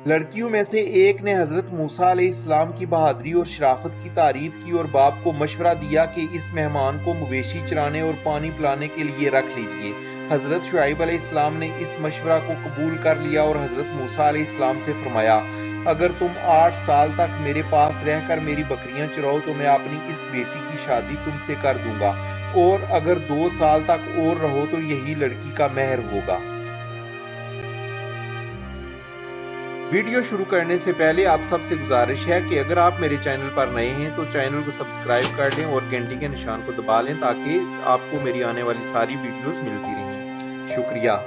لڑکیوں میں سے ایک نے حضرت موسیٰ علیہ السلام کی بہادری اور شرافت کی تعریف کی اور باپ کو مشورہ دیا کہ اس مہمان کو مویشی چرانے اور پانی پلانے کے لیے رکھ لیجئے۔ حضرت شعیب علیہ السلام نے اس مشورہ کو قبول کر لیا اور حضرت موسیٰ علیہ السلام سے فرمایا، اگر تم 8 سال تک میرے پاس رہ کر میری بکریاں چراؤ تو میں اپنی اس بیٹی کی شادی تم سے کر دوں گا، اور اگر 2 سال تک اور رہو تو یہی لڑکی کا مہر ہوگا۔ ویڈیو شروع کرنے سے پہلے آپ سب سے گزارش ہے کہ اگر آپ میرے چینل پر نئے ہیں تو چینل کو سبسکرائب کر لیں اور گھنٹی کے نشان کو دبا لیں تاکہ آپ کو میری آنے والی ساری ویڈیوز ملتی رہیں۔ شکریہ۔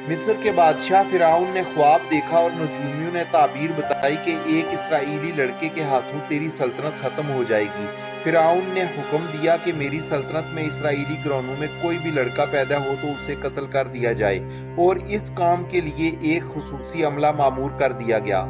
مصر کے بادشاہ فرعون نے خواب دیکھا اور نجومیوں نے تعبیر بتائی کہ ایک اسرائیلی لڑکے کے ہاتھوں تیری سلطنت ختم ہو جائے گی۔ فرعون نے حکم دیا کہ میری سلطنت میں اسرائیلی گھرانوں میں کوئی بھی لڑکا پیدا ہو تو اسے قتل کر دیا جائے، اور اس کام کے لیے ایک خصوصی عملہ مامور کر دیا گیا۔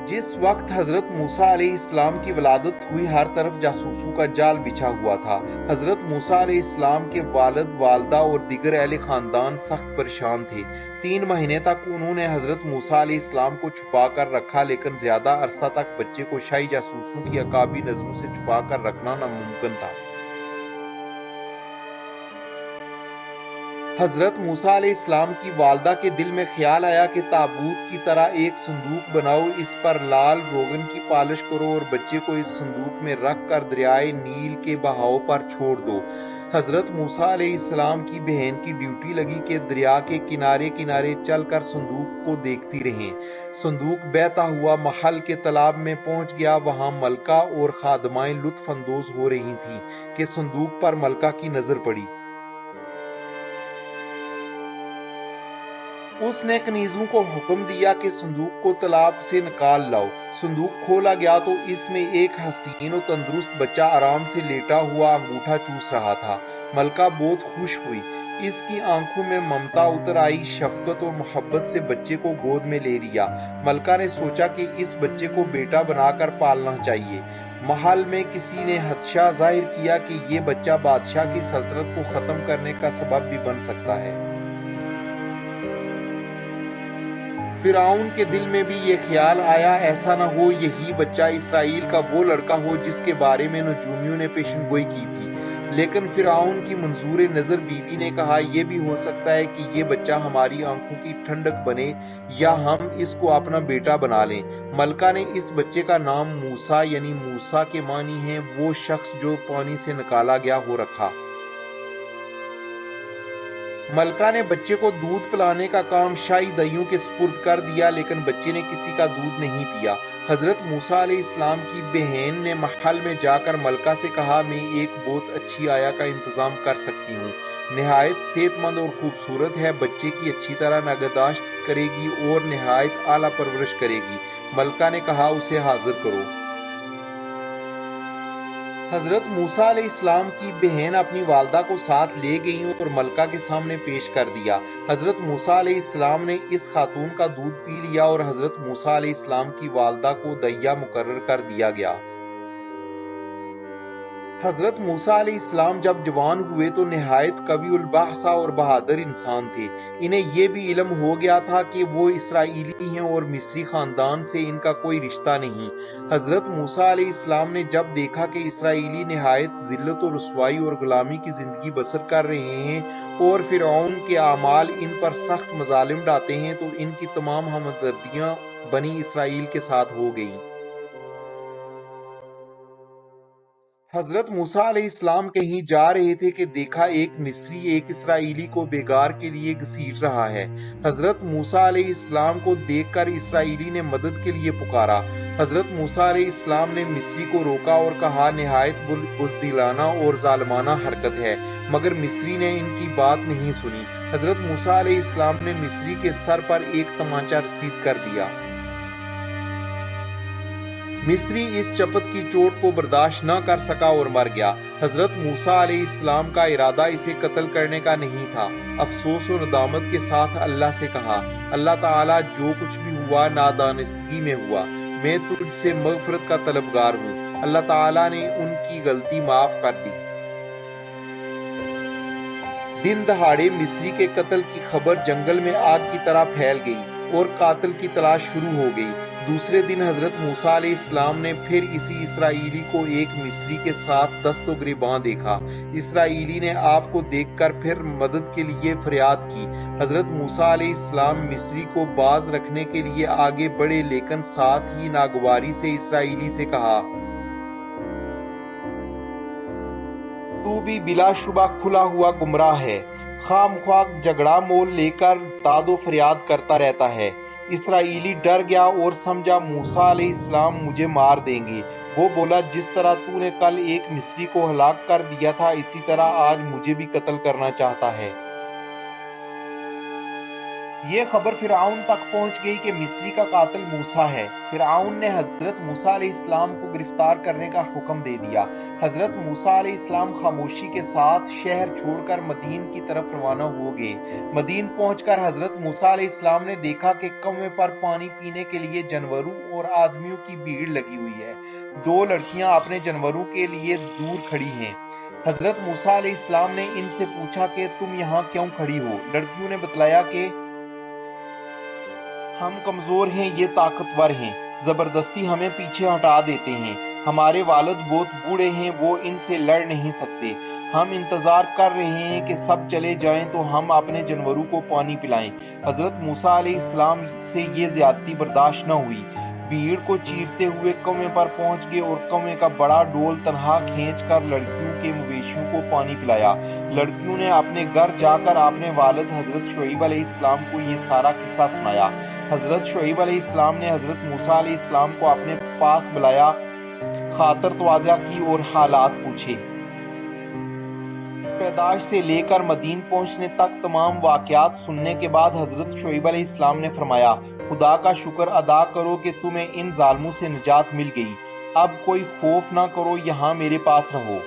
جس وقت حضرت موسیٰ علیہ السلام کی ولادت ہوئی ہر طرف جاسوسوں کا جال بچھا ہوا تھا۔ حضرت موسیٰ علیہ السلام کے والد، والدہ اور دیگر اہل خاندان سخت پریشان تھے۔ 3 مہینے تک انہوں نے حضرت موسیٰ علیہ السلام کو چھپا کر رکھا، لیکن زیادہ عرصہ تک بچے کو شاہی جاسوسوں کی عقابی نظروں سے چھپا کر رکھنا ناممکن تھا۔ حضرت موسیٰ علیہ السلام کی والدہ کے دل میں خیال آیا کہ تابوت کی طرح ایک صندوق بناؤ، اس پر لال روغن کی پالش کرو اور بچے کو اس صندوق میں رکھ کر دریائے نیل کے بہاؤ پر چھوڑ دو۔ حضرت موسیٰ علیہ السلام کی بہن کی ڈیوٹی لگی کہ دریا کے کنارے کنارے چل کر صندوق کو دیکھتی رہیں۔ صندوق بہتا ہوا محل کے تالاب میں پہنچ گیا۔ وہاں ملکہ اور خادمائیں لطف اندوز ہو رہی تھیں کہ صندوق پر ملکہ کی نظر پڑی۔ اس نے کنیزوں کو حکم دیا کہ صندوق کو تالاب سے نکال لاؤ۔ صندوق کھولا گیا تو اس میں ایک حسین و تندرست بچہ آرام سے لیٹا ہوا انگوٹھا چوس رہا تھا۔ ملکہ بہت خوش ہوئی، اس کی آنکھوں میں ممتا اتر آئی، شفقت اور محبت سے بچے کو گود میں لے لیا۔ ملکہ نے سوچا کہ اس بچے کو بیٹا بنا کر پالنا چاہیے۔ محل میں کسی نے خدشہ ظاہر کیا کہ یہ بچہ بادشاہ کی سلطنت کو ختم کرنے کا سبب بھی بن سکتا ہے۔ فرعون کے دل میں بھی یہ خیال آیا، ایسا نہ ہو یہی بچہ اسرائیل کا وہ لڑکا ہو جس کے بارے میں نجومیوں نے پیشن گوئی کی تھی۔ لیکن فرعون کی منظور نظر بیوی نے کہا، یہ بھی ہو سکتا ہے کہ یہ بچہ ہماری آنکھوں کی ٹھنڈک بنے یا ہم اس کو اپنا بیٹا بنا لیں۔ ملکہ نے اس بچے کا نام موسیٰ یعنی موسیٰ کے معنی ہیں وہ شخص جو پانی سے نکالا گیا ہو رکھا۔ ملکہ نے بچے کو دودھ پلانے کا کام شاہی دائیوں کے سپرد کر دیا، لیکن بچے نے کسی کا دودھ نہیں پیا۔ حضرت موسیٰ علیہ السلام کی بہن نے محل میں جا کر ملکہ سے کہا، میں ایک بہت اچھی آیا کا انتظام کر سکتی ہوں، نہایت صحت مند اور خوبصورت ہے، بچے کی اچھی طرح نگہداشت کرے گی اور نہایت اعلیٰ پرورش کرے گی۔ ملکہ نے کہا، اسے حاضر کرو۔ حضرت موسیٰ علیہ السلام کی بہن اپنی والدہ کو ساتھ لے گئیں اور ملکہ کے سامنے پیش کر دیا۔ حضرت موسیٰ علیہ السلام نے اس خاتون کا دودھ پی لیا اور حضرت موسیٰ علیہ السلام کی والدہ کو دائیہ مقرر کر دیا گیا۔ حضرت موسیٰ علیہ السلام جب جوان ہوئے تو نہایت قوی البحثہ اور بہادر انسان تھے۔ انہیں یہ بھی علم ہو گیا تھا کہ وہ اسرائیلی ہیں اور مصری خاندان سے ان کا کوئی رشتہ نہیں۔ حضرت موسیٰ علیہ السلام نے جب دیکھا کہ اسرائیلی نہایت ذلت و رسوائی اور غلامی کی زندگی بسر کر رہے ہیں اور فرعون کے اعمال ان پر سخت مظالم ڈھاتے ہیں تو ان کی تمام ہمدردیاں بنی اسرائیل کے ساتھ ہو گئیں۔ حضرت موسیٰ علیہ السلام کہیں جا رہے تھے کہ دیکھا ایک مصری ایک اسرائیلی کو بیگار کے لیے گھسیٹ رہا ہے۔ حضرت موسیٰ علیہ السلام کو دیکھ کر اسرائیلی نے مدد کے لیے پکارا۔ حضرت موسیٰ علیہ السلام نے مصری کو روکا اور کہا، نہایت بزدلانہ اور ظالمانہ حرکت ہے، مگر مصری نے ان کی بات نہیں سنی۔ حضرت موسیٰ علیہ السلام نے مصری کے سر پر ایک تمانچہ رسید کر دیا۔ مصری اس چپت کی چوٹ کو برداشت نہ کر سکا اور مر گیا۔ حضرت موسیٰ علیہ السلام کا ارادہ اسے قتل کرنے کا نہیں تھا۔ افسوس و ندامت کے ساتھ اللہ سے کہا، اللہ تعالیٰ جو کچھ بھی ہوا نادانستگی میں ہوا، میں تجھ سے مغفرت کا طلبگار ہوں۔ اللہ تعالیٰ نے ان کی غلطی معاف کر دی۔ दिन दहाड़े मिस्री के कत्ल की खबर जंगल में आग की तरह फैल गई और कातिल की तलाश शुरू हो गई। दूसरे दिन हजरत मूसा अलैहिस्सलाम ने फिर इसी इसराइली को एक मिस्री के साथ दस्तगिरबां देखा। इसराइली ने आपको देखकर फिर मदद के लिए फरियाद की। हजरत मूसा अलैहिस्सलाम मिस्री को बाज रखने के लिए आगे बढ़े, लेकिन साथ ही नागवारी से इसराइली से कहा, तू भी बिलाशुबा खुला हुआ गुमराह है, खामख्वाह झगड़ा मोल लेकर दादो फरियाद करता रहता है। इसराइली डर गया और समझा मूसा अलैहिस्सलाम मुझे मार देंगे। वो बोला, जिस तरह तूने कल एक मिस्री को हलाक कर दिया था, इसी तरह आज मुझे भी कत्ल करना चाहता है। ये खबर फिरआउन तक पहुंच गई कि मिस्री का कातिल मूसा है। फिरआउन ने हजरत मूसा अलैहिस्सलाम को गिरफ्तार करने का हुक्म दे दिया। हजरत मूसा अलैहिस्सलाम खामोशी के साथ शहर छोड़कर मदीन की तरफ रवाना हो गए। मदीन पहुंचकर हजरत मूसा अलैहिस्सलाम ने देखा कि कुएं पर पानी पीने के लिए जानवरों और आदमियों की भीड़ लगी हुई है। दो लड़कियां अपने जानवरों के लिए दूर खड़ी हैं। हजरत मूसा अलैहिस्सलाम ने इनसे पूछा कि तुम यहाँ क्यों खड़ी हो? लड़कियों ने बतलाया कि हम कमजोर हैं, ये ताकतवर हैं, जबरदस्ती हमें पीछे हटा देते हैं। हमारे वालिद बहुत बूढ़े हैं, वो इनसे लड़ नहीं सकते। हम इंतजार कर रहे हैं कि सब चले जाएं तो हम अपने जानवरों को पानी पिलाएं। हजरत मूसा अलैहिस्सलाम से ये ज्यादती बर्दाश्त न हुई। भीड़ को चीरते हुए कुएं पर पहुंच गए और कुएं का बड़ा डोल तनहा खींचकर लड़कियों के मवेशियों को पानी पिलाया। लड़कियों ने अपने घर जाकर अपने वालिद हजरत शुएब अलैहिस्सलाम को ये सारा किस्सा सुनाया। हजरत शुएब अलैहिस्सलाम ने हजरत मूसा अलैहिस्सलाम को अपने पास बुलाया, खातर तवाज़ा की और हालात पूछे। पैदाश से लेकर मदीन पहुंचने तक तमाम वाकयात सुनने के बाद हजरत शुएब अलैहिस्सलाम ने फरमाया, खुदा का शुक्र अदा करो कि तुम्हें इन जालिमों से निजात मिल गई। अब कोई खौफ ना करो, यहाँ मेरे पास रहो।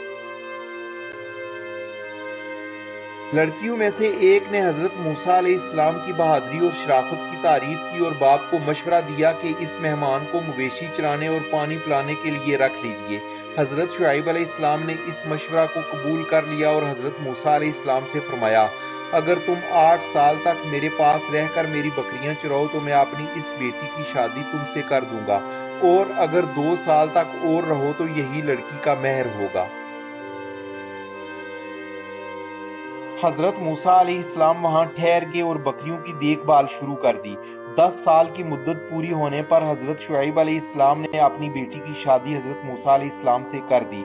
लड़कियों में से एक ने हजरत मूसा अलैहिस्सलाम की बहादुरी और शराफत की तारीफ की और बाप को मशवरा दिया कि इस मेहमान को मवेशी चराने और पानी पिलाने के लिए रख लीजिए। हजरत शुएब अलैहिस्सलाम ने इस मशवरा को कबूल कर लिया और हजरत मूसा अलैहिस्सलाम से फरमाया, अगर तुम 8 साल तक मेरे पास रहकर मेरी बकरियां चराओ तो मैं अपनी इस बेटी की शादी तुमसे कर दूंगा, और अगर 2 साल तक और रहो तो यही लड़की का मेहर होगा। हजरत मूसा अलैहिस्सलाम वहां ठहर गए और बकरियों की देखभाल शुरू कर दी। 10 साल की मुद्दत पूरी होने पर हजरत शुएब अलैहिस्सलाम ने अपनी बेटी की शादी हजरत मूसा अलैहिस्सलाम से कर दी।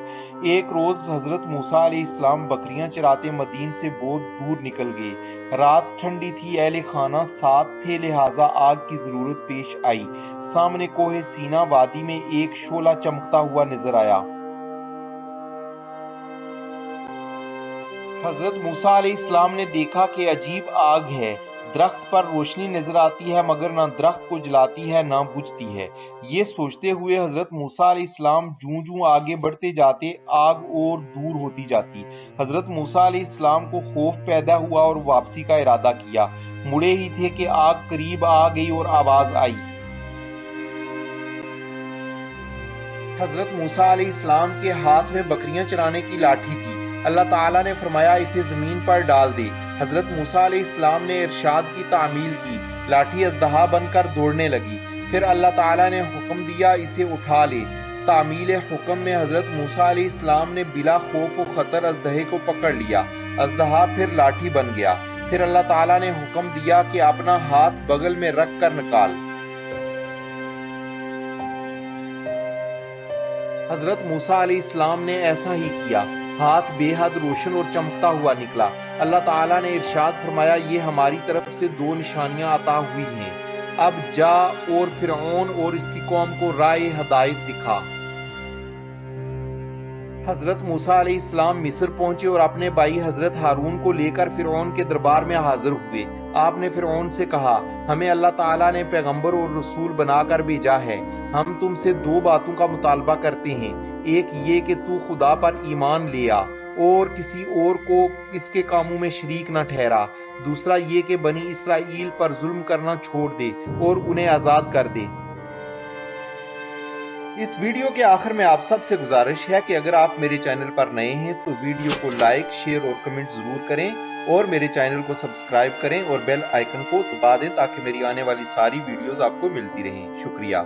एक रोज हजरत मूसा अलैहिस्सलाम बकरियां चराते मदीन से बहुत दूर निकल गए। रात ठंडी थी, अहले खाना साथ थे, लिहाजा आग की जरूरत पेश आई। सामने कोहे सीना वादी में एक शोला चमकता हुआ नजर आया। हजरत मूसा अलैहिस्सलाम ने देखा कि अजीब आग है। दरख्त पर रोशनी नजर आती है मगर ना दरख्त को जलाती है ना बुझती है। ये सोचते हुए हजरत मूसा अलैहिस्सलाम जूं जूं आगे बढ़ते जाते आग और दूर होती जाती। हजरत मूसा अलैहिस्सलाम को खौफ पैदा हुआ और वापसी का इरादा किया। मुड़े ही थे कि आग करीब आ गई और आवाज आई। हजरत मूसा अलैहिस्सलाम के हाथ में बकरियां चराने की लाठी थी। अल्लाह ताला ने फरमाया, इसे जमीन पर डाल दे। हजरत मूसा अलैहिस्सलाम ने इरशाद की तामील की। लाठी अजदहा बनकर दौड़ने लगी। फिर अल्लाह ताला ने हुक्म दिया, इसे उठा ले। तामील हुक्म में हजरत मूसा अलैहिस्सलाम ने बिला खौफ व खतर अजदहे को पकड़ लिया। अजदहा फिर लाठी बन गया। फिर अल्लाह ताला ने हुक्म दिया कि अपना हाथ बगल में रख कर निकाल। हजरत मूसा अलैहिस्सलाम ने ऐसा ही किया। हाथ बेहद रोशन और चमकता हुआ निकला। अल्लाह ताला ने इरशाद फरमाया, ये हमारी तरफ से 2 निशानियां अता हुई हैं। अब जा और फिरौन और इसकी कौम को राह हदायत दिखा। हजरत मूसा अलैहिस्सलाम मिस्र पहुंचे और अपने भाई हजरत हारून को लेकर फिरौन के दरबार में हाजिर हुए। आपने फिरौन से कहा, हमें अल्लाह ताला ने पैगंबर और रसूल बनाकर भेजा है। हम तुमसे 2 बातों का मुतालबा करते हैं। एक ये कि तू खुदा पर ईमान ले आ और किसी और को इसके कामों में शरीक न ठहरा। दूसरा ये कि बनी इसराइल पर जुल्म करना छोड़ दे और उन्हें आज़ाद कर दे। इस वीडियो के आखिर में आप सबसे गुजारिश है कि अगर आप मेरे चैनल पर नए हैं तो वीडियो को लाइक, शेयर और कमेंट ज़रूर करें और मेरे चैनल को सब्सक्राइब करें और बेल आइकन को दबा दें ताकि मेरी आने वाली सारी वीडियोस आपको मिलती रहें। शुक्रिया।